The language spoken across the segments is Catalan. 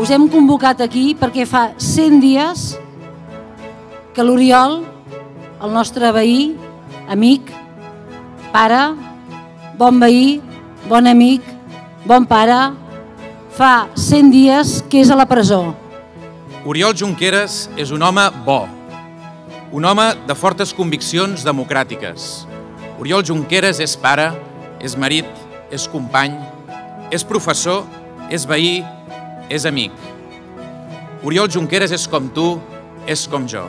Us hem convocat aquí perquè fa 100 dies que l'Oriol, el nostre veí, amic, pare, bon veí, bon amic, bon pare, fa 100 dies que és a la presó. Oriol Junqueras és un home bo, un home de fortes conviccions democràtiques. Oriol Junqueras és pare, és marit, és company, és professor, és veí, és amic. Oriol Junqueras és com tu, és com jo.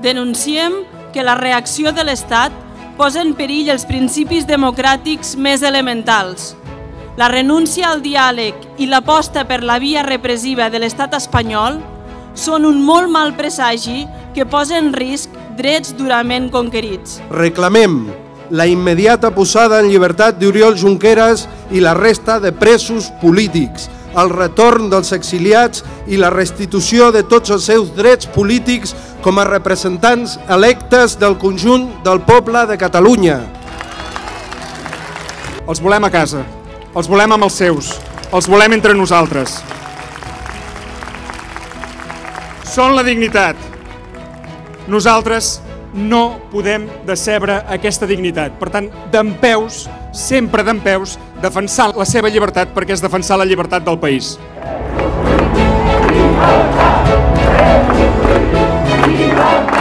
Denunciem que la reacció de l'Estat posa en perill els principis democràtics més elementals. La renúncia al diàleg i l'aposta per la via repressiva de l'Estat espanyol són un molt mal presagi que posa en risc drets durament conquerits. Reclamem la immediata posada en llibertat d'Oriol Junqueras i la resta de presos polítics, el retorn dels exiliats i la restitució de tots els seus drets polítics com a representants electes del conjunt del poble de Catalunya. Els volem a casa, els volem amb els seus, els volem entre nosaltres. Són la dignitat. Nosaltres no podem decebre aquesta dignitat. Per tant, dempeus, sempre dempeus, defensar la seva llibertat perquè és defensar la llibertat del país. Viva!